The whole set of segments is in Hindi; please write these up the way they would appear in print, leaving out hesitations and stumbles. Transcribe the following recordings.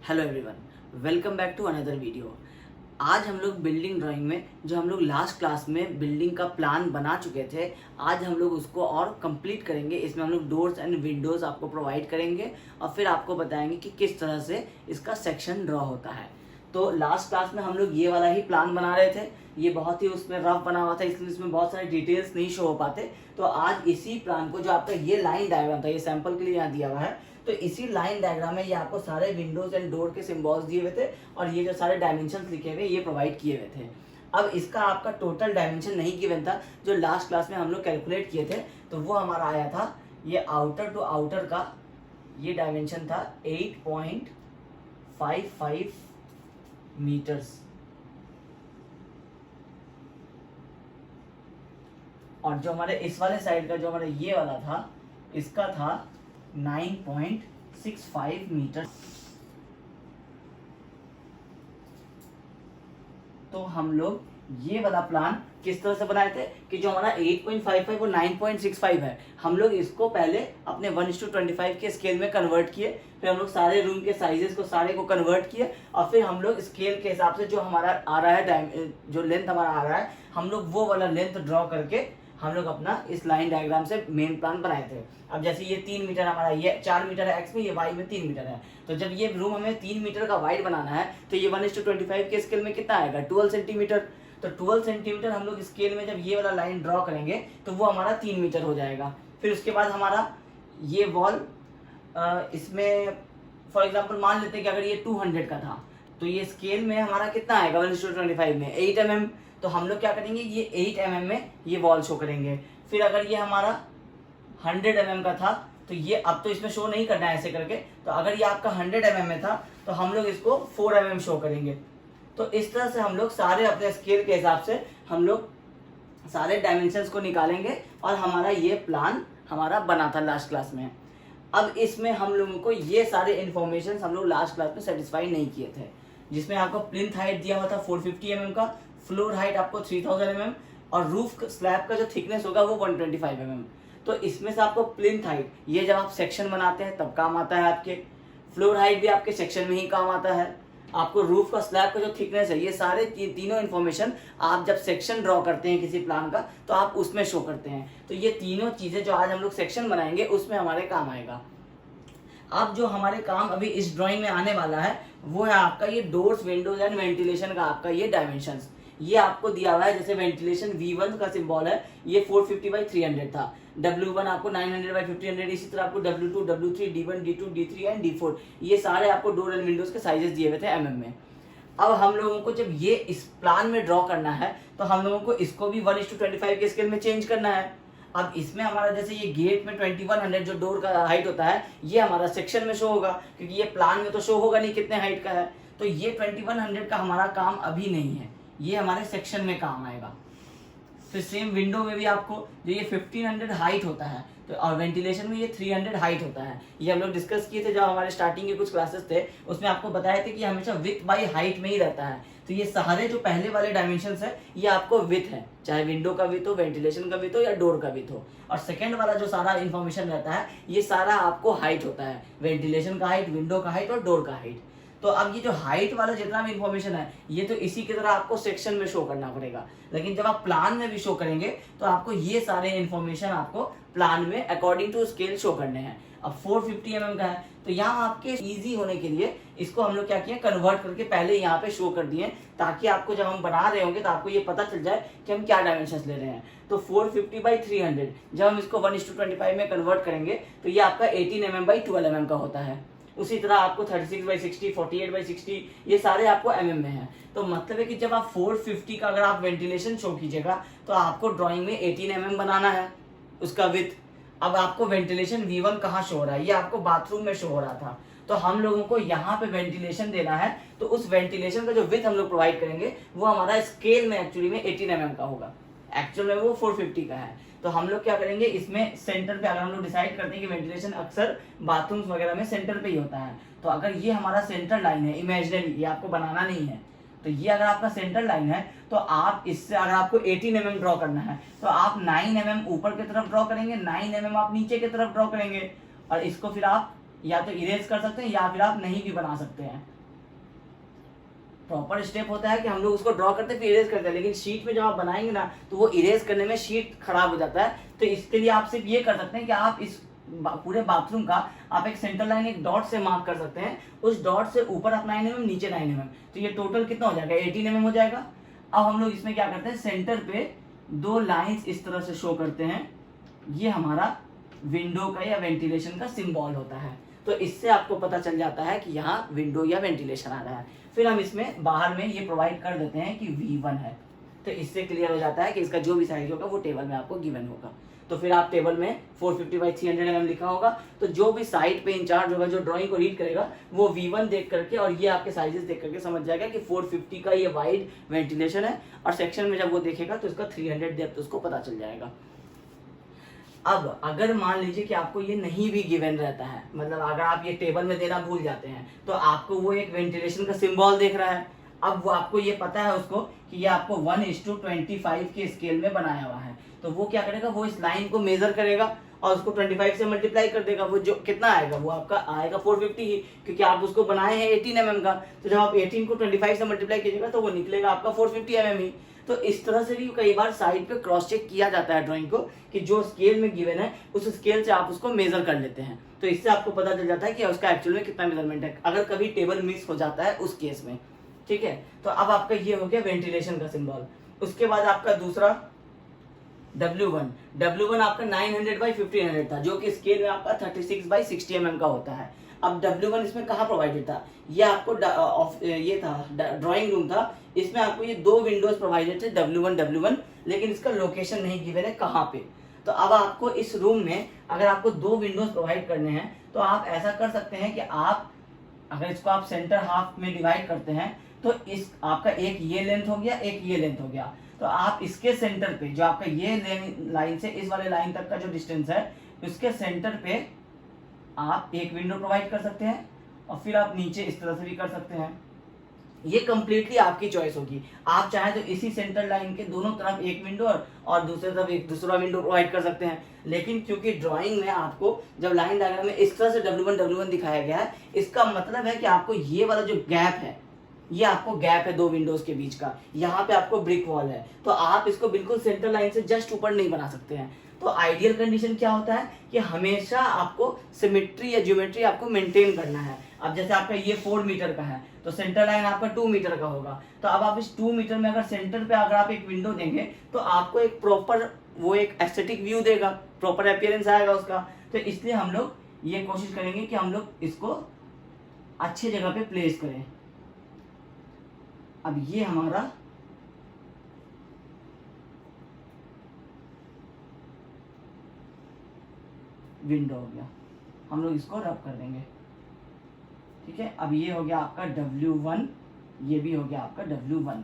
Hello everyone, welcome back to another video. आज हम लोग बिल्डिंग ड्राइंग में जो हम लोग लास्ट क्लास में बिल्डिंग का प्लान बना चुके थे, आज हम लोग उसको और कंप्लीट करेंगे। इसमें हम लोग डोर्स एंड विंडोज़ आपको प्रोवाइड करेंगे और फिर आपको बताएंगे कि किस तरह से इसका सेक्शन ड्रॉ होता है। तो लास्ट क्लास में हम लोग ये वाला ही प्लान बना रहे थे, ये बहुत ही उसमें रफ बना हुआ था, इसलिए इसमें बहुत सारे डिटेल्स नहीं शो हो पाते। तो आज इसी प्लान को, जो आपका ये लाइन डायग्राम था, ये सैंपल के लिए यहाँ दिया हुआ है, तो इसी लाइन डायग्राम में ये आपको सारे विंडोज एंड डोर के सिंबल्स दिए हुए थे और ये जो सारे डायमेंशंस लिखे हुए ये प्रोवाइड किए हुए थे। अब इसका आपका टोटल डायमेंशन नहीं गिवन था, जो लास्ट क्लास में हम लोग कैलकुलेट किए थे, तो वो हमारा आया था, ये आउटर टू आउटर का ये डायमेंशन था 8.55 मीटर्स और जो हमारे इस वाले साइड का जो हमारा ये वाला था, इसका था 9.65 मीटर। तो हम लोग ये वाला प्लान किस तरह से बनाए थे कि जो हमारा 8.55 और 9.65 है, हम लोग इसको पहले अपने 1:25 के स्केल में कन्वर्ट किए, फिर हम लोग सारे रूम के साइजेस को सारे को कन्वर्ट किए और फिर हम लोग स्केल के हिसाब से जो हमारा आ रहा है, जो लेंथ हमारा आ रहा है, हम लोग वो वाला लेंथ ड्रॉ करके हम लोग अपना इस लाइन डायग्राम से मेन प्लान बनाए थे। अब जैसे ये 3 मीटर हमारा, ये 4 मीटर है एक्स में, ये वाई में 3 मीटर है, तो जब ये रूम हमें 3 मीटर का वाइड बनाना है तो ये 1:25 के स्केल में कितना आएगा, 12 सेंटीमीटर। तो 12 सेंटीमीटर हम लोग स्केल में जब ये वाला लाइन ड्रॉ करेंगे तो वो हमारा 3 मीटर हो जाएगा। फिर उसके बाद हमारा ये वॉल, इसमें फॉर एग्जाम्पल मान लेते हैं कि अगर ये 200 का था तो ये स्केल में हमारा कितना आएगा 1:25 में 8 mm। तो हम लोग क्या करेंगे, ये 8 mm में ये वॉल शो करेंगे। फिर अगर ये हमारा 100 mm का था तो ये, अब तो इसमें शो नहीं करना है ऐसे करके, तो अगर ये आपका 100 mm में था तो हम लोग इसको 4 mm शो करेंगे। तो इस तरह से हम लोग सारे अपने स्केल के हिसाब से हम लोग सारे डायमेंशंस को निकालेंगे और हमारा ये प्लान हमारा बना था लास्ट क्लास में। अब इसमें हम लोगों को ये सारे इन्फॉर्मेशन हम लोग लास्ट क्लास में सेटिस्फाई नहीं किए थे, जिसमें आपको प्लिंथ हाइट दिया हुआ था 450 mm का, फ्लोर हाइट आपको 3000 mm और रूफ स्लैब का जो थिकनेस होगा वो 125 mm। तो इसमें से आपको प्लिंथ हाइट, ये जब आप सेक्शन बनाते हैं तब काम आता है आपके, फ्लोर हाइट भी आपके सेक्शन में ही काम आता है, आपको रूफ का स्लैब का जो थिकनेस है, ये सारे तीनों इन्फॉर्मेशन आप जब सेक्शन ड्रॉ करते हैं किसी प्लान का तो आप उसमें शो करते हैं। तो ये तीनों चीज़ें जो आज हम लोग सेक्शन बनाएंगे उसमें हमारे काम आएगा। अब जो हमारे काम अभी इस ड्राइंग में आने वाला है वो है आपका ये डोर्स, विंडोज एंड वेंटिलेशन का आपका ये डायमेंशंस। ये आपको दिया हुआ है, जैसे वेंटिलेशन V1 का सिंबल है, ये 450/300 था, W1 आपको 900/1500, इसी तरह आपको W2, W3, D1, D2, D3 and D4, ये सारे आपको डोर एंड विंडोज के साइजेस दिए हुए थे mm में। अब हम लोगों को जब ये इस प्लान में ड्रॉ करना है तो हम लोगों को इसको भी 1:25 के स्केल में चेंज करना है। अब इसमें हमारा जैसे ये गेट में 2100 जो डोर का हाइट होता है, ये हमारा सेक्शन में शो होगा, क्योंकि ये प्लान में तो शो होगा नहीं कितने हाइट का है, तो ये 2100 का हमारा काम अभी नहीं है, ये हमारे सेक्शन में काम आएगा। फिर सेम विंडो में भी आपको जो ये 1500 हाइट होता है, तो और वेंटिलेशन में ये 300 हाइट होता है, ये हम लोग डिस्कस किए थे जब हमारे स्टार्टिंग के कुछ क्लासेस थे, उसमें आपको बताए थे कि हमेशा विथ बाई हाइट में ही रहता है। तो ये सारे जो पहले वाले डायमेंशंस है ये आपको विथ है, चाहे विंडो का विथ हो, वेंटिलेशन का विथ हो या डोर का विथ हो। और सेकंड वाला जो सारा इन्फॉर्मेशन रहता है ये सारा आपको हाइट होता है, वेंटिलेशन का हाइट, विंडो का हाइट और डोर का हाइट। तो अब ये जो हाइट वाला जितना भी इन्फॉर्मेशन है ये तो इसी की तरह आपको सेक्शन में शो करना पड़ेगा, लेकिन जब आप प्लान में भी शो करेंगे तो आपको ये सारे इन्फॉर्मेशन आपको प्लान में अकॉर्डिंग टू स्केल शो करने हैं। अब 450 mm का है तो यहाँ आपके इजी होने के लिए इसको हम लोग क्या किए, कन्वर्ट करके पहले यहाँ पे शो कर दिए, ताकि आपको जब हम बना रहे होंगे तो आपको ये पता चल जाए कि हम क्या डायमेंशंस ले रहे हैं। तो 450/300 जब हम इसको 1:25 में कन्वर्ट करेंगे तो ये आपका 18 mm/12 mm का होता है। उसी तरह आपको 36/60, 48/60, ये सारे आपको mm में है। तो मतलब है कि जब आप 450 का अगर आप वेंटिलेशन शो कीजिएगा तो आपको ड्राइंग में 18 mm बनाना है उसका विथ। अब आपको वेंटिलेशन V1 कहाँ शो हो रहा है, ये आपको बाथरूम में शो हो रहा था, तो हम लोगों को यहाँ पे वेंटिलेशन देना है, तो उस वेंटिलेशन का जो विथ हम लोग प्रोवाइड करेंगे वो हमारा स्केल में एक्चुअली में 18 mm का होगा, एक्चुअल में वो 450 का है। तो हम लोग क्या करेंगे, इसमें सेंटर पे अगर हम लोग डिसाइड करते हैं कि वेंटिलेशन अक्सर बाथरूम्स वगैरह में सेंटर पे ही होता है, तो अगर ये हमारा सेंटर लाइन है इमेजिनरी, ये आपको बनाना नहीं है, तो ये अगर आपका सेंटर लाइन है तो आप इससे अगर आपको 18 mm ड्रॉ करना है तो आप 9 mm ऊपर की तरफ ड्रॉ करेंगे, 9 mm आप नीचे की तरफ ड्रॉ करेंगे और इसको फिर आप या तो इरेज कर सकते हैं या फिर आप नहीं भी बना सकते हैं। प्रॉपर स्टेप होता है कि हम लोग उसको ड्रॉ करते हैं फिर इरेज करते हैं, लेकिन शीट में जब आप बनाएंगे ना तो वो इरेज करने में शीट खराब हो जाता है। तो इसके लिए आप सिर्फ ये कर सकते हैं कि आप इस पूरे बाथरूम का आप एक सेंटर लाइन एक डॉट से मार्क कर सकते हैं, उस डॉट से ऊपर आप 9 mm नीचे 9 mm, तो ये टोटल कितना हो जाएगा 18 mm हो जाएगा। अब हम लोग इसमें क्या करते हैं, सेंटर पे 2 लाइंस इस तरह से शो करते हैं, ये हमारा विंडो का या वेंटिलेशन का सिंबल होता है। तो इससे आपको पता चल जाता है कि यहाँ विंडो या वेंटिलेशन आ रहा है। फिर हम इसमें बाहर में ये प्रोवाइड कर देते हैं कि V1 है, तो इससे क्लियर हो जाता है कि इसका जो भी साइज होगा वो टेबल में आपको गिवन होगा। तो फिर आप टेबल में 450 बाई 300 mm लिखा होगा, तो जो भी साइड पे इंचार्ज होगा जो ड्राइंग को रीड करेगा वो V1 देख करके और ये आपके साइजेस देख करके समझ जाएगा कि 450 का ये वाइड वेंटिलेशन है, और सेक्शन में जब वो देखेगा तो इसका 300 डेप्थ उसको पता चल जाएगा। अब अगर मान लीजिए कि आपको ये नहीं भी गिवन रहता है, मतलब अगर आप ये टेबल में देना भूल जाते हैं, तो आपको वो एक वेंटिलेशन का सिंबल देख रहा है, अब वो आपको ये पता है उसको कि ये आपको 1:25 के स्केल में बनाया हुआ है, तो वो क्या करेगा, वो इस लाइन को मेजर करेगा और उसको 25 से मल्टीप्लाई कर देगा। वो जो कितना आएगा वो आपका आएगा 450 ही, क्योंकि आप उसको बनाए हैं 18 mm का, तो जब आप 18 को 25 से मल्टीप्लाई कीजिएगा तो वो निकलेगा आपका 450 mm ही। तो इस तरह से भी कई बार साइड पे क्रॉस चेक किया जाता है ड्राइंग को, कि जो स्केल में गिवन है उस स्केल से आप उसको मेजर कर लेते हैं, तो इससे आपको पता चल जाता है कि उसका एक्चुअल में कितना मेजरमेंट है, अगर कभी टेबल मिस हो जाता है उस केस में। ठीक है, तो अब आपका ये हो गया वेंटिलेशन का सिंबल। उसके बाद आपका दूसरा W1 आपका 900 बाई 1500 था, जो कि स्केल में आपका 36 बाई 60 mm का होता है। अब W1 इसमें कहाँ प्रोवाइडेड था, ये आपको ये था ड्राइंग रूम था, इसमें आपको ये 2 विंडोज प्रोवाइडेड थे W1, लेकिन इसका लोकेशन नहीं गिवन है कहाँ पे। तो अब आपको इस रूम में अगर आपको 2 विंडोज प्रोवाइड करने हैं तो आप ऐसा कर सकते हैं कि आप अगर इसको आप सेंटर हाफ में डिवाइड करते हैं तो इस आपका एक ये लेंथ हो गया, एक ये लेंथ हो गया, तो आप इसके सेंटर पे जो आपका ये लाइन से इस वाले लाइन तक का जो डिस्टेंस है उसके सेंटर पे आप एक विंडो प्रोवाइड कर सकते हैं, और फिर आप नीचे इस तरह से भी कर सकते हैं। ये कंप्लीटली आपकी चॉइस होगी, आप चाहे तो इसी सेंटर लाइन के दोनों तरफ एक विंडो और दूसरी तरफ एक दूसरा विंडो प्रोवाइड कर सकते हैं। लेकिन क्योंकि ड्राइंग में आपको जब लाइन डायग्राम में इस तरह से W1 दिखाया गया है, इसका मतलब है कि आपको ये वाला जो गैप है, ये आपको गैप है 2 विंडोज के बीच का, यहाँ पे आपको ब्रिक वॉल है, तो आप इसको बिल्कुल सेंटर लाइन से जस्ट ऊपर नहीं बना सकते हैं। तो आइडियल कंडीशन क्या होता है कि हमेशा आपको सिमेट्री या ज्योमेट्री आपको मेंटेन करना है। अब जैसे आपका ये 4 मीटर का है तो सेंटर लाइन आपका 2 मीटर का होगा, तो अब आप इस 2 मीटर में अगर सेंटर पे अगर आप एक विंडो देंगे तो आपको एक प्रॉपर वो एक एस्थेटिक व्यू देगा, प्रॉपर अपीयरेंस आएगा उसका। तो इसलिए हम लोग ये कोशिश करेंगे कि हम लोग इसको अच्छे जगह पे प्लेस करें। अब ये हमारा विंडो हो गया, हम लोग इसको रब कर देंगे। ठीक है, अब ये हो गया आपका W1, ये भी हो गया आपका W1।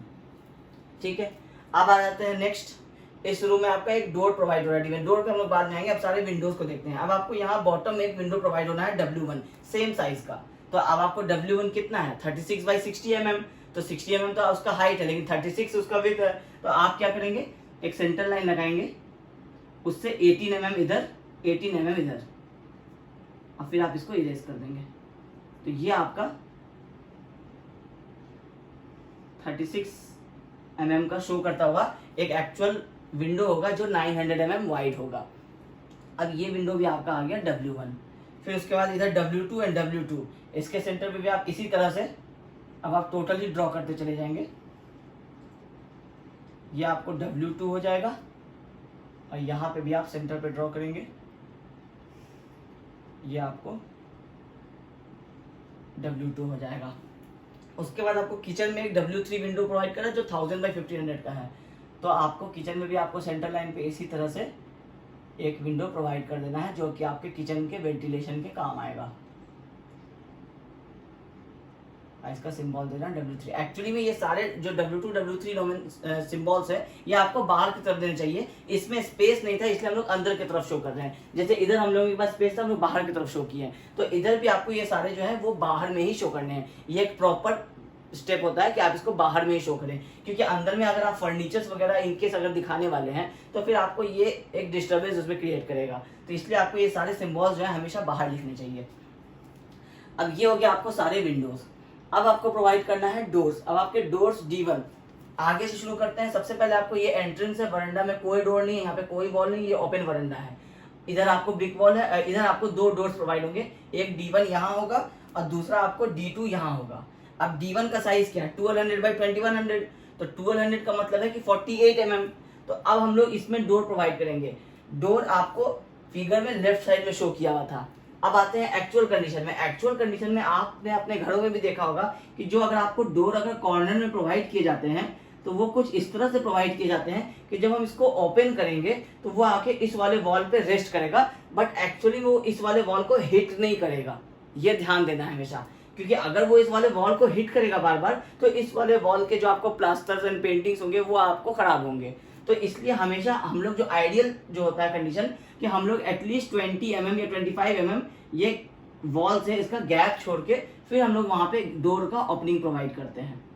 ठीक है, अब आ जाते हैं नेक्स्ट। इस रूम में आपका एक डोर प्रोवाइड हो रहा है, डोर पे हम लोग बाद में आएंगे, अब सारे विंडोज को देखते हैं। अब आपको यहाँ बॉटम में एक विंडो प्रोवाइड होना है W1 सेम साइज का, तो अब आपको W1 कितना है 36 बाई 60 mm, तो 60 mm तो उसका हाइट है लेकिन 36 उसका विड्थ है, तो आप क्या करेंगे एक सेंटर लाइन लगाएंगे, उससे 18 mm इधर 18 mm इधर, और फिर आप इसको इरेज कर देंगे। तो ये आपका 36 mm का शो करता हुआ एक एक्चुअल विंडो होगा जो 900 mm वाइड होगा। अब ये विंडो भी आपका आ गया W1। फिर उसके बाद इधर W2 एंड W2, इसके सेंटर पे भी आप इसी तरह से अब आप टोटली ड्रॉ करते चले जाएंगे। ये आपको W2 हो जाएगा, और यहाँ पे भी आप सेंटर पे ड्रॉ करेंगे, ये आपको W2 हो जाएगा। उसके बाद आपको किचन में एक W3 विंडो प्रोवाइड करा जो 1000 बाई 1500 का है, तो आपको किचन में भी आपको सेंटर लाइन पे इसी तरह से एक विंडो प्रोवाइड कर देना है जो कि आपके किचन के वेंटिलेशन के काम आएगा। इसका सिंबल देना W3। एक्चुअली में ये सारे जो W2 W3 सिंबल्स है ये आपको बाहर की तरफ देने चाहिए, इसमें स्पेस नहीं था इसलिए हम लोग अंदर की तरफ शो कर रहे हैं। जैसे इधर हम लोगों के पास स्पेस था, हम लोग बाहर की तरफ शो किए हैं, तो इधर भी आपको ये सारे जो है वो बाहर में ही शो करने हैं। ये एक प्रॉपर स्टेप होता है कि आप इसको बाहर में ही शो करें, क्योंकि अंदर में अगर आप फर्नीचर्स वगैरह इनकेस अगर दिखाने वाले हैं तो फिर आपको ये एक डिस्टर्बेंस उसमें क्रिएट करेगा, तो इसलिए आपको ये सारे सिंबल्स जो है हमेशा बाहर लिखने चाहिए। अब ये हो गया आपको सारे विंडोज। अब आपको प्रोवाइड करना है डोर्स। अब आपके डोर्स D1 आगे से शुरू करते हैं। सबसे पहले आपको ये एंट्रेंस है, वरांडा में कोई डोर नहीं है, यहाँ पे कोई वॉल नहीं, ये ओपन वरांडा है। इधर आपको ब्रिक वॉल है, इधर आपको 2 डोर्स प्रोवाइड होंगे, एक D1 यहाँ होगा और दूसरा आपको D2 यहाँ होगा। अब D1 का साइज क्या है, 1200 बाई 2100, तो 1200 का मतलब है कि 48 mm। तो अब हम लोग इसमें डोर प्रोवाइड करेंगे। डोर आपको फिगर में लेफ्ट साइड में शो किया हुआ था। अब आते हैं एक्चुअल कंडीशन में। एक्चुअल कंडीशन में आपने अपने घरों में भी देखा होगा कि जो अगर आपको डोर अगर कॉर्नर में प्रोवाइड किए जाते हैं तो वो कुछ इस तरह से प्रोवाइड किए जाते हैं कि जब हम इसको ओपन करेंगे तो वो आके इस वाले वॉल पे रेस्ट करेगा, बट एक्चुअली वो इस वाले वॉल को हिट नहीं करेगा। ये ध्यान देना है हमेशा, क्योंकि अगर वो इस वाले वॉल को हिट करेगा बार बार तो इस वाले वॉल के जो आपको प्लास्टर्स एंड पेंटिंग्स होंगे वो आपको खराब होंगे। तो इसलिए हमेशा हम लोग जो आइडियल जो होता है कंडीशन कि हम लोग एटलीस्ट 20 mm या 25 mm ये वॉल से इसका गैप छोड़ के फिर हम लोग वहां पे डोर का ओपनिंग प्रोवाइड करते हैं।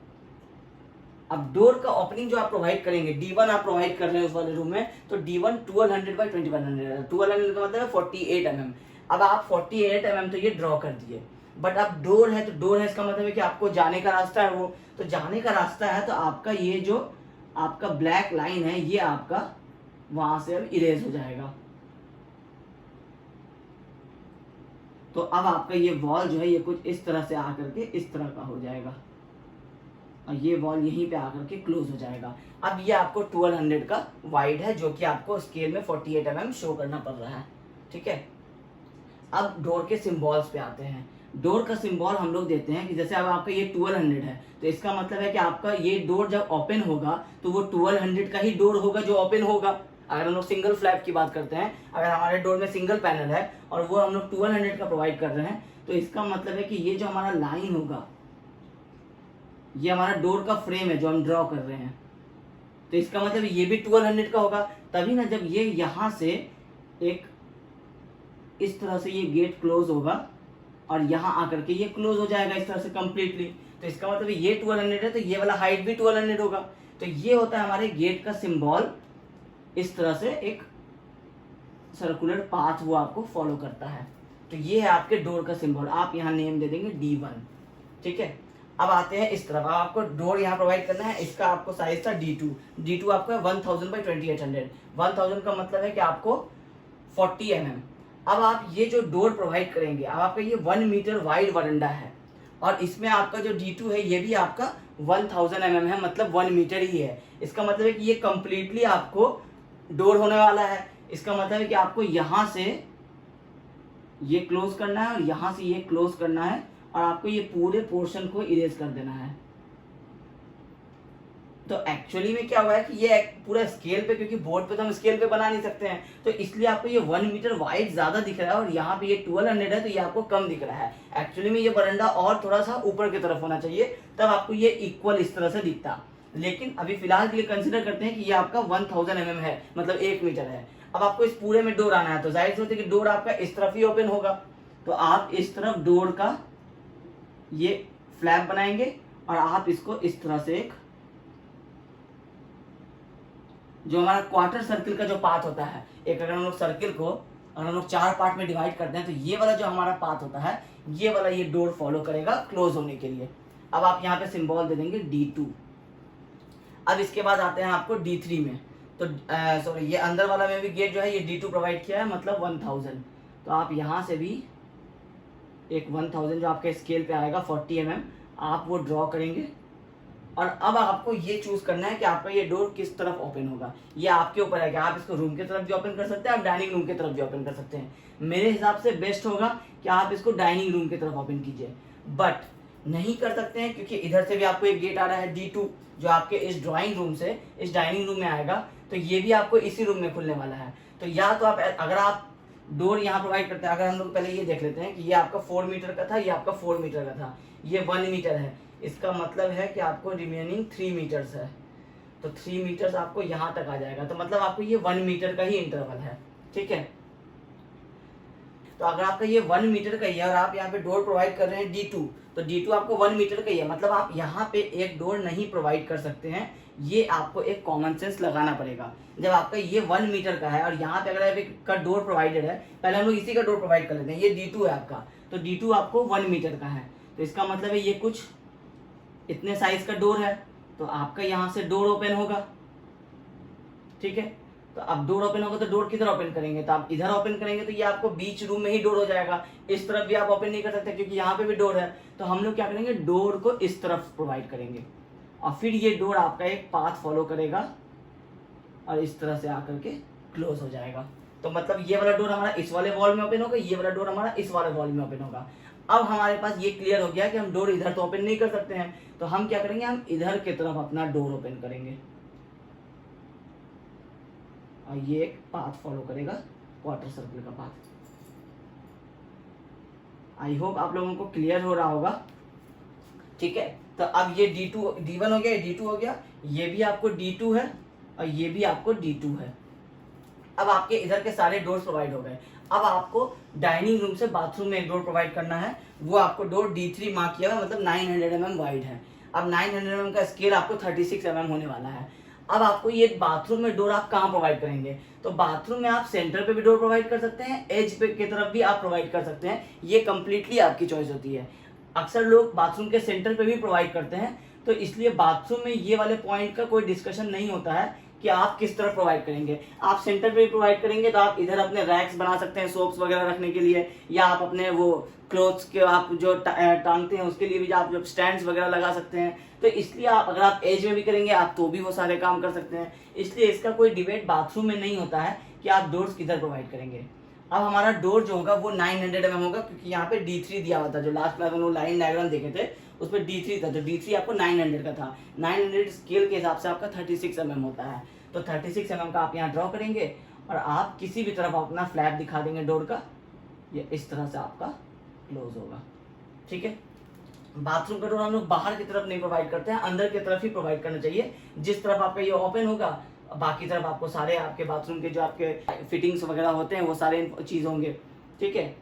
अब डोर का ओपनिंग जो आप प्रोवाइड करेंगे, D1 आप प्रोवाइड कर रहे हैं उस वाले रूम में, तो D1 1200 बाई 2100 है। 1200 का मतलब है 48 mm। अब आप 48 mm तो ये ड्रॉ कर दिए, बट अब डोर है तो डोर है इसका मतलब है कि आपको जाने का रास्ता है, वो तो जाने का रास्ता है तो आपका ये जो आपका ब्लैक लाइन है ये आपका वहां से अब इरेज हो जाएगा। तो अब आपका ये वॉल जो है ये कुछ इस तरह से आकर के इस तरह का हो जाएगा और ये वॉल यहीं पे आकर के क्लोज हो जाएगा। अब ये आपको 1200 का वाइड है जो कि आपको स्केल में 48 mm शो करना पड़ रहा है, ठीक है। अब डोर के सिंबल्स पे आते हैं। डोर का सिंबल हम लोग देते हैं कि जैसे अब आपका ये 1200 है तो इसका मतलब है कि आपका ये डोर जब ओपन होगा तो वो 1200 का ही डोर होगा जो ओपन होगा। अगर हम लोग सिंगल फ्लैप की बात करते हैं, अगर हमारे डोर में सिंगल पैनल है और वो हम लोग 1200 का प्रोवाइड कर रहे हैं तो इसका मतलब है कि ये जो हमारा लाइन होगा ये हमारा डोर का फ्रेम है जो हम ड्रॉ कर रहे हैं, तो इसका मतलब ये भी 1200 का होगा। तभी ना जब ये यहाँ से एक इस तरह से ये गेट क्लोज होगा और यहाँ आकर के ये क्लोज हो जाएगा इस तरह से कंप्लीटली, तो इसका मतलब ये 1200 है तो ये वाला हाइट भी 1200 होगा। तो ये होता है हमारे गेट का सिंबल, इस तरह से एक सर्कुलर पाथ वो आपको फॉलो करता है। तो ये है आपके डोर का सिंबल, आप यहाँ नेम दे देंगे D1, ठीक है। अब आते हैं इस तरफ, आपको डोर यहाँ प्रोवाइड करना है, इसका आपको साइज था D2। D2 आपका 1000 बाई 2800। 1000 का मतलब है कि आपको 40 mm। अब आप ये जो डोर प्रोवाइड करेंगे, अब आपका ये 1 मीटर वाइड वरांडा है और इसमें आपका जो D2 है ये भी आपका 1000 mm है, मतलब 1 मीटर ही है। इसका मतलब है कि ये कंप्लीटली आपको डोर होने वाला है। इसका मतलब है कि आपको यहाँ से ये क्लोज करना है और यहाँ से ये क्लोज करना है और आपको ये पूरे पोर्शन को इरेज कर देना है। तो एक्चुअली में क्या हुआ है कि ये पूरा स्केल पे, क्योंकि बोर्ड पे तो हम स्केल पे बना नहीं सकते हैं, तो इसलिए आपको ये 1 मीटर वाइड ज्यादा दिख रहा है और यहाँ पे ये 1200 है तो ये आपको कम दिख रहा है। एक्चुअली में ये बरंडा और थोड़ा सा ऊपर की तरफ होना चाहिए, तब आपको ये इक्वल इस तरह से दिखता। लेकिन अभी फिलहाल के लिए कंसिडर करते हैं कि ये आपका 1000 mm है, मतलब 1 मीटर है। अब आपको इस पूरे में डोर आना है तो जाहिर सी होती है कि डोर आपका इस तरफ ही ओपन होगा, तो आप इस तरफ डोर का ये फ्लैप बनाएंगे और आप इसको इस तरह से एक जो हमारा क्वार्टर सर्किल का जो पाथ होता है, एक अगर हम लोग सर्किल को अगर हम लोग 4 पार्ट में डिवाइड करते हैं तो ये वाला जो हमारा पाथ होता है ये वाला ये डोर फॉलो करेगा क्लोज होने के लिए। अब आप यहाँ पे सिंबल दे देंगे D2। अब इसके बाद आते हैं आपको D3 में, तो सॉरी ये अंदर वाला में भी गेट जो है ये D2 प्रोवाइड किया है, मतलब 1000। तो आप यहाँ से भी एक 1000 जो आपके स्केल पे आएगा 40 mm आप वो ड्रॉ करेंगे और अब आपको ये चूज करना है कि आपका ये डोर किस तरफ ओपन होगा। ये आपके ऊपर है कि आप इसको रूम की तरफ भी ओपन कर सकते हैं, आप डाइनिंग रूम की तरफ भी ओपन कर सकते हैं। मेरे हिसाब से बेस्ट होगा कि आप इसको डाइनिंग रूम की तरफ ओपन कीजिए, बट नहीं कर सकते हैं क्योंकि इधर से भी आपको एक गेट आ रहा है D2 जो आपके इस ड्राइंग रूम से इस डाइनिंग रूम में आएगा, तो ये भी आपको इसी रूम में खुलने वाला है। तो या तो आप अगर आप डोर यहाँ प्रोवाइड करते हैं, अगर हम लोग पहले ये देख लेते हैं कि ये आपका 4 मीटर का था, ये आपका 4 मीटर का था, ये 1 मीटर है, इसका मतलब है कि आपको रिमेनिंग 3 मीटर्स है, तो 3 मीटर्स आपको यहाँ तक आ जाएगा, तो मतलब आपको ये 1 मीटर का ही इंटरवल है, ठीक है। तो अगर आपका ये 1 मीटर का ही है और आप यहाँ पे डोर प्रोवाइड कर रहे हैं D2, तो D2 आपको 1 मीटर का ही है, मतलब आप यहाँ पे एक डोर नहीं प्रोवाइड कर सकते हैं। ये आपको एक कॉमन सेंस लगाना पड़ेगा। जब आपका ये 1 मीटर का है और यहाँ पे अगर एक का डोर प्रोवाइडेड है, पहले हम लोग इसी का डोर प्रोवाइड कर लेते हैं, ये D2 है आपका, तो D2 आपको 1 मीटर का है, तो इसका मतलब है ये कुछ इतने साइज का डोर है, तो आपका यहाँ से डोर ओपन होगा। ठीक है, तो अब डोर ओपन होगा तो डोर किधर ओपन करेंगे, तो आप इधर ओपन करेंगे तो ये आपको बीच रूम में ही डोर हो जाएगा। इस तरफ भी आप ओपन नहीं कर सकते क्योंकि यहाँ पे भी डोर है, तो हम लोग क्या करेंगे, डोर को इस तरफ प्रोवाइड करेंगे और फिर ये डोर आपका एक पाथ फॉलो करेगा और इस तरह से आकर के क्लोज हो जाएगा। तो मतलब ये वाला डोर हमारा इस वाले वॉल में ओपन होगा, ये वाला डोर हमारा इस वाले वॉल में ओपन होगा। अब हमारे पास ये क्लियर हो गया कि हम डोर इधर तो ओपन नहीं कर सकते हैं, तो हम क्या करेंगे, हम इधर की तरफ अपना डोर ओपन करेंगे और ये एक पाथ फॉलो करेगा, क्वार्टर सर्कल का पाथ। आई होप आप लोगों को क्लियर हो रहा होगा। ठीक है, तो अब ये D1 हो गया, D2 हो गया, ये भी आपको D2 है और ये भी आपको D2 है। अब आपके इधर के सारे डोर्स प्रोवाइड हो गए। अब आपको डाइनिंग रूम से बाथरूम में एक डोर प्रोवाइड करना है, वो आपको डोर D3 मार्क किया हुआ, मतलब 900 mm वाइड है। अब 900 mm का स्केल आपको 36 mm होने वाला है। अब आपको ये बाथरूम में डोर आप कहाँ प्रोवाइड करेंगे, तो बाथरूम में आप सेंटर पे भी डोर प्रोवाइड कर सकते हैं, एज पे की तरफ भी आप प्रोवाइड कर सकते हैं, ये कंप्लीटली आपकी चॉइस होती है। अक्सर लोग बाथरूम के सेंटर पे भी प्रोवाइड करते हैं, तो इसलिए बाथरूम में ये वाले पॉइंट का कोई डिस्कशन नहीं होता है कि आप किस तरह प्रोवाइड करेंगे। आप सेंटर पे प्रोवाइड करेंगे तो आप इधर अपने रैक्स बना सकते हैं सोप्स वगैरह रखने के लिए, या आप अपने वो क्लोथ्स के आप जो टांगते हैं उसके लिए भी आप जो स्टैंड्स वगैरह लगा सकते हैं। तो इसलिए आप अगर आप एज में भी करेंगे आप तो भी वो सारे काम कर सकते हैं। इसलिए इसका कोई डिबेट बाथरूम में नहीं होता है कि आप डोर्स किधर प्रोवाइड करेंगे। अब हमारा डोर जो होगा वो 900 mm होगा, क्योंकि यहाँ पे D3 दिया हुआ था, जो लास्ट क्लास में लोग लाइन डायग्राम देखे थे उस पर D3 था, तो D3 आपको 900 का था। 900 स्केल के हिसाब से आपका 36 mm होता है, तो 36 mm का आप यहाँ ड्रॉ करेंगे और आप किसी भी तरफ अपना फ्लैप दिखा देंगे डोर का, ये इस तरह से आपका क्लोज होगा। ठीक है, बाथरूम का डोर हम लोग बाहर की तरफ नहीं प्रोवाइड करते हैं, अंदर की तरफ ही प्रोवाइड करना चाहिए। जिस तरफ आपका ये ओपन होगा, बाकी तरफ आपको सारे आपके बाथरूम के जो आपके फिटिंग्स वगैरह होते हैं वो सारे चीज होंगे। ठीक है,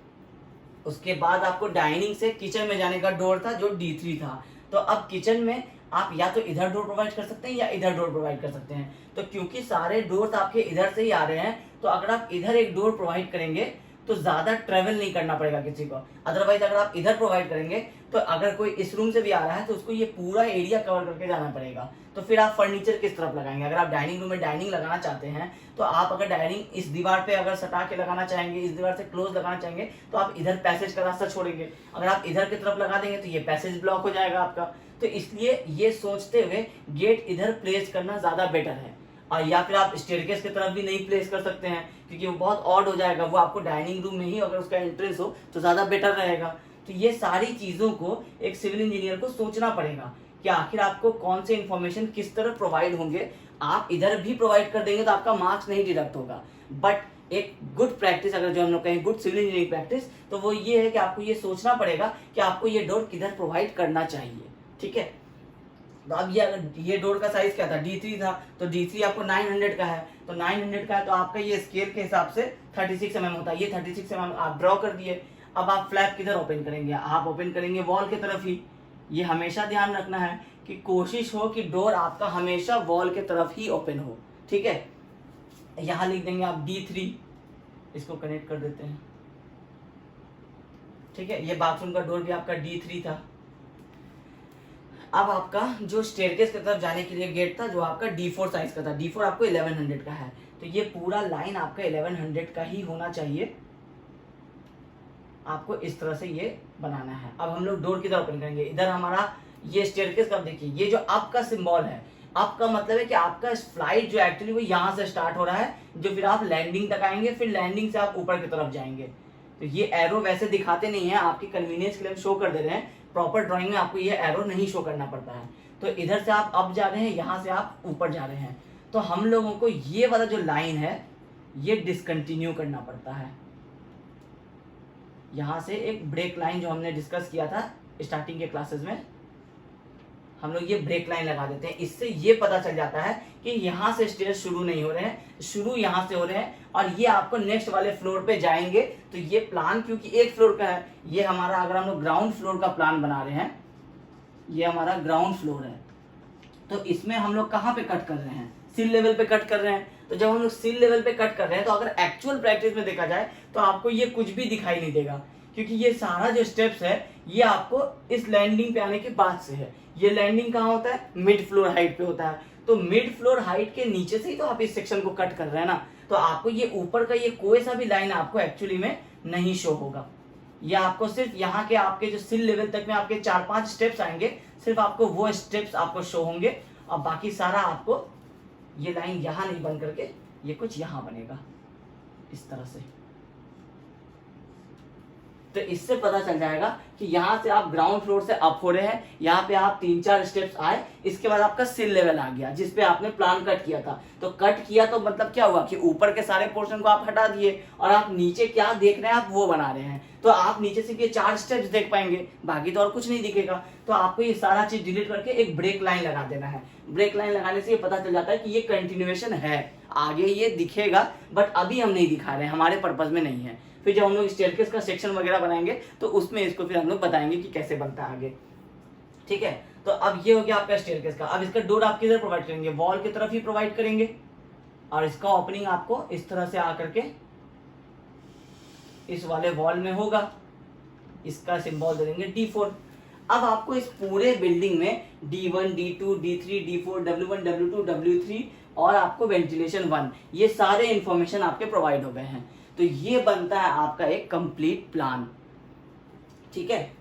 उसके बाद आपको डाइनिंग से किचन में जाने का डोर था जो D3 था, तो अब किचन में आप या तो इधर डोर प्रोवाइड कर सकते हैं या इधर डोर प्रोवाइड कर सकते हैं। तो क्योंकि सारे डोर्स आपके इधर से ही आ रहे हैं, तो अगर आप इधर एक डोर प्रोवाइड करेंगे तो ज्यादा ट्रेवल नहीं करना पड़ेगा किसी को। अदरवाइज अगर आप इधर प्रोवाइड करेंगे तो अगर कोई इस रूम से भी आ रहा है तो उसको ये पूरा एरिया कवर करके जाना पड़ेगा, तो फिर आप फर्नीचर किस तरफ लगाएंगे। अगर आप डाइनिंग रूम में डाइनिंग लगाना चाहते हैं तो आप अगर डाइनिंग इस दीवार पे अगर सटा के लगाना चाहेंगे, इस दीवार से क्लोज लगाना चाहेंगे, तो आप इधर पैसेज का रास्ता छोड़ेंगे। अगर आप इधर की तरफ लगा देंगे तो ये पैसेज ब्लॉक हो जाएगा आपका। तो इसलिए ये सोचते हुए गेट इधर प्लेस करना ज्यादा बेटर है। और या फिर आप स्टेयरकेस की तरफ भी नहीं प्लेस कर सकते हैं क्योंकि वो बहुत ऑड हो जाएगा, वो आपको डाइनिंग रूम में ही अगर उसका एंट्रेंस हो तो ज्यादा बेटर रहेगा। तो ये सारी चीजों को एक सिविल इंजीनियर को सोचना पड़ेगा कि आखिर आपको कौन से इंफॉर्मेशन किस तरह प्रोवाइड होंगे। आप इधर भी प्रोवाइड कर देंगे तो आपका मार्क्स नहीं डिडक्ट होगा, बट एक गुड प्रैक्टिस अगर जो हम लोग कहें गुड सिविल इंजीनियरिंग प्रैक्टिस, तो वो ये है कि आपको ये सोचना पड़ेगा कि आपको ये डोर किधर प्रोवाइड करना चाहिए। ठीक है, तो अब ये डोर का साइज क्या था, D3 था, तो D3 आपको 900 का है, तो 900 का है तो आपका ये स्केल के हिसाब से 36 mm होता है। ये 36 mm आप ड्रॉ कर दिए। अब आप फ्लैप किधर ओपन करेंगे, आप ओपन करेंगे वॉल की तरफ ही। ये हमेशा ध्यान रखना है कि कोशिश हो कि डोर आपका हमेशा वॉल के तरफ ही ओपन हो। ठीक है, यहाँ लिख देंगे आप D3, इसको कनेक्ट कर देते हैं। ठीक है, ये बाथरूम का डोर भी आपका D3 था। अब आपका जो स्टेयरकेस की तरफ जाने के लिए गेट था जो आपका D4 साइज का था, D4 आपको 1100 का है, तो ये पूरा लाइन आपका 1100 का ही होना चाहिए। आपको इस तरह से ये बनाना है। अब हम लोग डोर किधर ओपन करेंगे, इधर हमारा ये स्टेयरकेस का देखिए, ये जो अप का सिंबल है, अप का मतलब है कि आपका फ्लाइट जो एक्चुअली वो यहाँ से स्टार्ट हो रहा है, जो फिर आप लैंडिंग तक आएंगे, फिर लैंडिंग से आप ऊपर की तरफ जाएंगे। तो ये एरो वैसे दिखाते नहीं है, आपकी कन्वीनियंस के लिए हम शो कर दे रहे हैं। प्रॉपर ड्राइंग में आपको ये एरो नहीं शो करना पड़ता है। तो इधर से आप अप जा रहे हैं, यहाँ से आप ऊपर जा रहे हैं, तो हम लोगों को ये वाला जो लाइन है ये डिसकंटिन्यू करना पड़ता है। यहाँ से एक ब्रेक लाइन जो हमने डिस्कस किया था स्टार्टिंग के क्लासेस में, हम लोग ये ब्रेक लाइन लगा देते हैं। इससे ये पता चल जाता है कि यहाँ से स्टेयर शुरू नहीं हो रहे हैं, शुरू यहाँ से हो रहे हैं, और ये आपको नेक्स्ट वाले फ्लोर पे जाएंगे। तो ये प्लान क्योंकि एक फ्लोर का है, ये हमारा अगर हम लोग ग्राउंड फ्लोर का प्लान बना रहे हैं, ये हमारा ग्राउंड फ्लोर है, तो इसमें हम लोग कहाँ पे कट कर रहे हैं, सील लेवल पे कट कर रहे हैं। तो जब हम लोग सील लेवल पे कट कर रहे हैं तो अगर एक्चुअल प्रैक्टिस में देखा जाए तो आपको ये कुछ भी दिखाई नहीं देगा, क्योंकि ये सारा जो स्टेप्स है ये आपको इस लैंडिंग पे आने के बाद से है। ये लैंडिंग कहाँ होता है? मिड फ्लोर हाइट पे होता है। तो मिड फ्लोर हाइट के नीचे से ही तो आप इस सेक्शन को कट कर रहे हैं ना, तो आपको ये ऊपर का ये कोई सा भी लाइन आपको एक्चुअली में नहीं शो होगा। ये आपको सिर्फ यहाँ के आपके जो सिल लेवल तक में आपके 4-5 स्टेप्स आएंगे, सिर्फ आपको वो स्टेप्स आपको शो होंगे, और बाकी सारा आपको ये लाइन यहाँ नहीं बन करके ये कुछ यहाँ बनेगा इस तरह से। तो इससे पता चल जाएगा कि यहाँ से आप ग्राउंड फ्लोर से अप हो रहे हैं, यहाँ पे आप 3-4 स्टेप्स आए, इसके बाद आपका सिल लेवल आ गया जिस पे आपने प्लान कट किया था। तो कट किया तो मतलब क्या हुआ कि ऊपर के सारे पोर्शन को आप हटा दिए और आप नीचे क्या देख रहे हैं आप वो बना रहे हैं। तो आप नीचे से ये 4 स्टेप्स देख पाएंगे, बाकी तो और कुछ नहीं दिखेगा। तो आपको ये सारा चीज डिलीट करके एक ब्रेक लाइन लगा देना है। ब्रेक लाइन लगाने से ये पता चल जाता है कि ये कंटिन्यूएशन है, आगे ये दिखेगा, बट अभी हम नहीं दिखा रहे हैं, हमारे पर्पज में नहीं है। फिर जब हम लोग स्टेयरकेस का सेक्शन वगैरह बनाएंगे तो उसमें इसको फिर हम लोग बताएंगे कि कैसे बनता है आगे। ठीक है, तो अब ये हो गया आपका स्टेयरकेस का। अब इसका डोर आप किधर प्रोवाइड करेंगे? वॉल की तरफ ही प्रोवाइड करेंगे, और इसका ओपनिंग आपको इस तरह से आकर के इस वाले वॉल में होगा। इसका सिंबल दे देंगे D4। अब आपको इस पूरे बिल्डिंग में D1, D2, D3, D4, W1, W2, W3 और आपको वेंटिलेशन 1, ये सारे इंफॉर्मेशन आपके प्रोवाइड हो गए हैं। तो ये बनता है आपका एक कंप्लीट प्लान। ठीक है,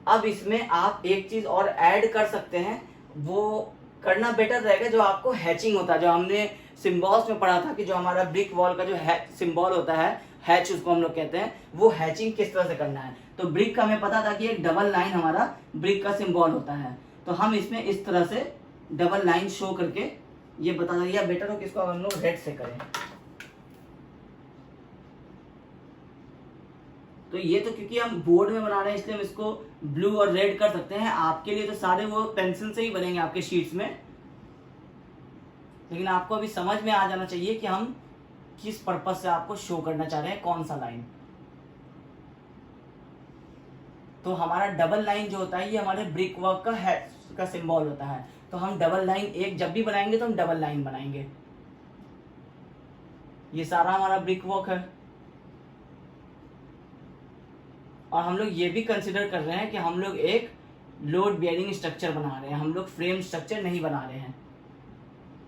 अब इसमें आप एक चीज और ऐड कर सकते हैं, वो करना बेटर रहेगा, जो आपको हैचिंग होता है, जो हमने सिंबल्स में पढ़ा था कि जो हमारा ब्रिक वॉल का जो सिंबल होता है, हैच उसको हम लोग कहते हैं, वो हैचिंग किस तरह से करना है। तो ब्रिक का हमें पता था कि एक डबल लाइन हमारा ब्रिक का सिंबल होता है, तो हम इसमें इस तरह से डबल लाइन शो करके ये बता दिया। बेटर हो कि इसको हम लोग रेड से करें। तो ये तो क्योंकि हम बोर्ड में बना रहे हैं इसलिए हम इसको ब्लू और रेड कर सकते हैं। आपके लिए तो सारे वो पेंसिल से ही बनेंगे आपके शीट्स में, लेकिन आपको अभी समझ में आ जाना चाहिए कि हम किस पर्पस से आपको शो करना चाह रहे हैं, कौन सा लाइन। तो हमारा डबल लाइन जो होता है ये हमारे ब्रिक वर्क का सिंबल होता है। तो हम डबल लाइन एक जब भी बनाएंगे तो हम डबल लाइन बनाएंगे। ये सारा हमारा ब्रिक वर्क है, और हम लोग ये भी कंसिडर कर रहे हैं कि हम लोग एक लोड बेयरिंग स्ट्रक्चर बना रहे हैं, हम लोग फ्रेम स्ट्रक्चर नहीं बना रहे हैं।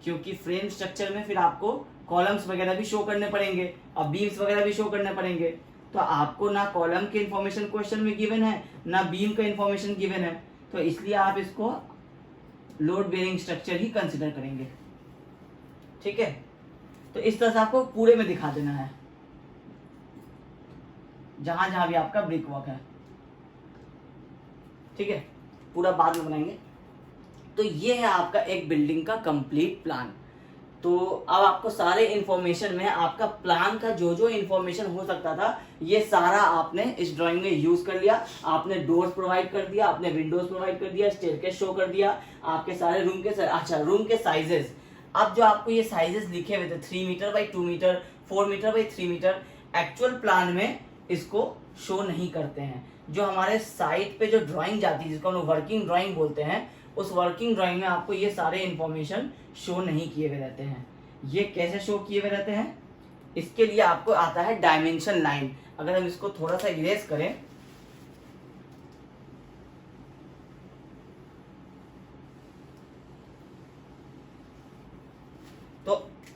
क्योंकि फ्रेम स्ट्रक्चर में फिर आपको कॉलम्स वगैरह भी शो करने पड़ेंगे और बीम्स वगैरह भी शो करने पड़ेंगे। तो आपको ना कॉलम की इंफॉर्मेशन क्वेश्चन में गिवन है, ना बीम का इंफॉर्मेशन गिवन है, तो इसलिए आप इसको लोड बेयरिंग स्ट्रक्चर ही कंसिडर करेंगे। ठीक है, तो इस तरह से आपको पूरे में दिखा देना है जहां जहां भी आपका ब्रिक वर्क है। ठीक है, पूरा बाद में बनाएंगे। तो ये है आपका एक बिल्डिंग का कंप्लीट प्लान। तो अब आपको सारे इंफॉर्मेशन में आपका प्लान का जो जो इंफॉर्मेशन हो सकता था ये सारा आपने इस ड्राइंग में यूज कर लिया। आपने डोर्स प्रोवाइड कर दिया, आपने विंडोज प्रोवाइड कर दिया, स्टेयरकेस शो कर दिया, आपके सारे रूम के अच्छा रूम के साइजेस। अब जो आपको ये साइजेस लिखे हुए थे 3 metre by 2 metre, 4 metre by 3 metre, actual plan में इसको शो नहीं करते हैं। जो हमारे साइट पे जो ड्राइंग जाती है जिसको हम लोग वर्किंग ड्राइंग बोलते हैं, उस वर्किंग ड्राइंग में आपको ये सारे इंफॉर्मेशन शो नहीं किए हुए रहते हैं। ये कैसे शो किए हुए रहते हैं? इसके लिए आपको आता है डायमेंशन लाइन। अगर हम इसको थोड़ा सा इरेज करें तो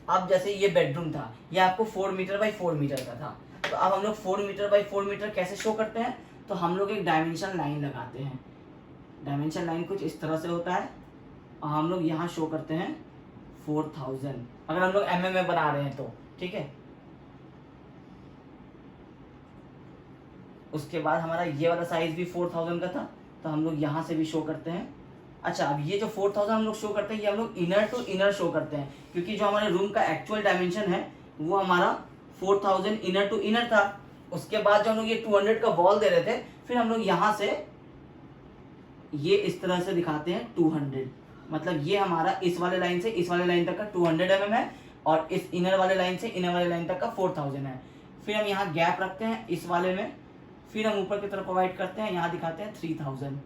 अब जैसे ये बेडरूम था, ये आपको 4 मीटर बाई 4 मीटर का था। तो अब हम लोग 4 मीटर बाई 4 मीटर कैसे शो करते हैं? तो हम लोग एक डायमेंशन लाइन लगाते हैं। डायमेंशन लाइन कुछ इस तरह से होता है, और हम लोग यहाँ शो करते हैं 4000, अगर हम लोग mm में बना रहे हैं तो। ठीक है, उसके बाद हमारा ये वाला साइज भी 4000 का था, तो हम लोग यहाँ से भी शो करते हैं। अच्छा, अब ये जो 4000 हम लोग शो करते हैं ये हम लोग इनर टू इनर शो करते हैं, क्योंकि जो हमारे रूम का एक्चुअल डायमेंशन है वो हमारा 4000 इनर टू इनर था। उसके बाद जो हम लोग ये 200 का वॉल दे रहे थे, फिर हम लोग यहाँ से ये इस तरह से दिखाते हैं 200, मतलब ये हमारा इस वाले लाइन से इस वाले लाइन तक का 200 mm है, और इस इनर वाले लाइन से इनर वाले लाइन तक का 4000 है। फिर हम यहाँ गैप रखते हैं इस वाले में, फिर हम ऊपर की तरफ प्रोवाइड करते हैं, यहाँ दिखाते हैं 3000।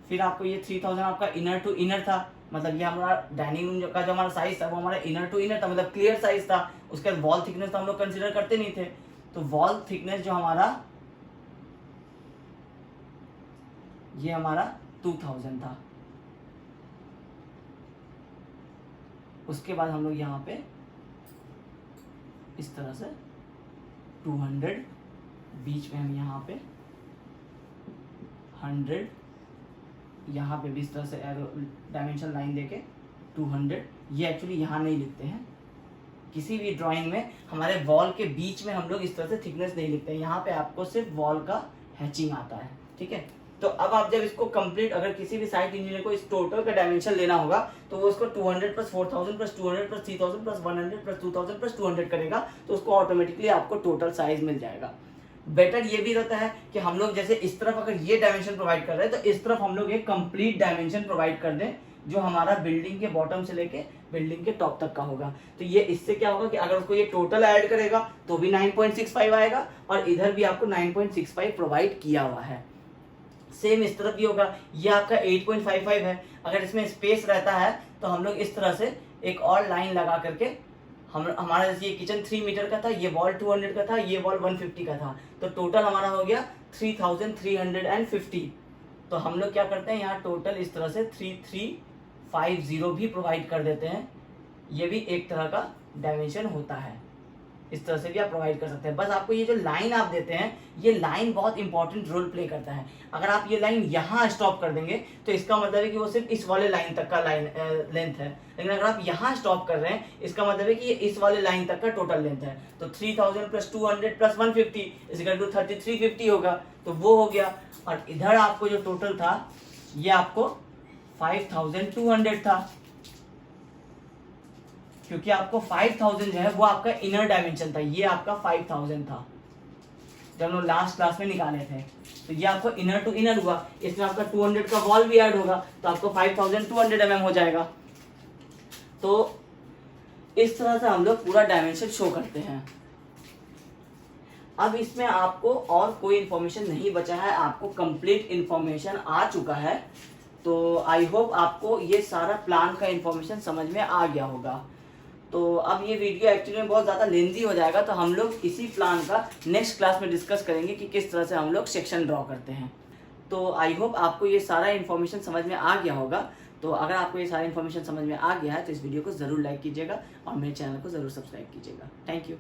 फिर आपको ये 3000 आपका इनर टू इनर था, मतलब ये हमारा डाइनिंग रूम का जो हमारा साइज था वो हमारा इनर टू इनर था, मतलब क्लियर साइज था। उसके बाद वॉल थिकनेस तो हम लोग कंसिडर करते नहीं थे, तो वॉल थिकनेस जो हमारा ये हमारा 2000 था। उसके बाद हम लोग यहाँ पे इस तरह से 200, बीच में हम यहाँ पे 100, यहाँ पे भी इस तरह से एरो डायमेंशन लाइन देके 200। ये एक्चुअली यहाँ नहीं लिखते हैं, किसी भी ड्राइंग में हमारे वॉल के बीच में हम लोग इस तरह से थिकनेस नहीं लिखते हैं, यहाँ पे आपको सिर्फ वॉल का हैचिंग आता है, ठीक है। तो अब आप जब इसको कंप्लीट, अगर किसी भी साइट इंजीनियर को इस टोटल का डायमेंशन लेना होगा तो वो इसको 200 plus 4000 plus 200 plus 3000 plus 100 plus 2000 plus 200 करेगा, तो उसको ऑटोमेटिकली आपको टोटल साइज मिल जाएगा। बेटर ये भी रहता है कि हम लोग जैसे इस तरफ अगर ये डायमेंशन प्रोवाइड कर रहे हैं तो इस तरफ हम लोग एक कंप्लीट डायमेंशन प्रोवाइड कर दें जो हमारा बिल्डिंग के बॉटम से लेके बिल्डिंग के टॉप तक का होगा। तो ये इससे क्या होगा कि अगर उसको ये टोटल ऐड करेगा तो भी 9.65 आएगा और इधर भी आपको 9.65 प्रोवाइड किया हुआ है। सेम इस तरफ भी होगा, ये आपका 8.55 है। अगर इसमें स्पेस रहता है तो हम लोग इस तरह से एक और लाइन लगा करके हमारा जैसे ये किचन 3 मीटर का था, ये वॉल 200 का था, ये वॉल 150 का था, तो टोटल हमारा हो गया 3350। तो हम लोग क्या करते हैं, यहाँ टोटल इस तरह से 3350 भी प्रोवाइड कर देते हैं। ये भी एक तरह का डायमेंशन होता है, इस तरह से भी आप प्रोवाइड कर सकते हैं। बस आपको ये जो लाइन आप देते हैं, ये लाइन बहुत इंपॉर्टेंट रोल प्ले करता है। अगर आप ये लाइन यहाँ स्टॉप कर देंगे तो इसका मतलब है कि वो सिर्फ इस वाले लाइन तक का लेंथ है, लेकिन अगर आप यहाँ स्टॉप कर रहे हैं इसका मतलब है कि ये इस वाले लाइन तक का टोटल लेंथ है। तो 3000 प्लस 200 प्लस 150 इक्वल टू 3350 होगा, तो वो हो गया। और इधर आपको जो टोटल था ये आपको 5200 था, क्योंकि आपको 5000 जो है वो आपका इनर डायमेंशन था, ये आपका 5000 था जब हम लोग लास्ट क्लास में निकाले थे। तो ये आपको इनर टू इनर हुआ, इसमें आपका 200 का वॉल भी ऐड होगा तो आपको 5200 mm हो जाएगा। तो इस तरह से हम लोग पूरा डायमेंशन शो करते हैं। अब इसमें आपको और कोई इंफॉर्मेशन नहीं बचा है, आपको कंप्लीट इंफॉर्मेशन आ चुका है। तो आई होप आपको ये सारा प्लान का इंफॉर्मेशन समझ में आ गया होगा। तो अब ये वीडियो एक्चुअली में बहुत ज़्यादा लेंथी हो जाएगा, तो हम लोग इसी प्लान का नेक्स्ट क्लास में डिस्कस करेंगे कि किस तरह से हम लोग सेक्शन ड्रॉ करते हैं। तो आई होप आपको ये सारा इन्फॉर्मेशन समझ में आ गया होगा। तो अगर आपको ये सारा इन्फॉर्मेशन समझ में आ गया है तो इस वीडियो को ज़रूर लाइक कीजिएगा और मेरे चैनल को ज़रूर सब्सक्राइब कीजिएगा। Thank you.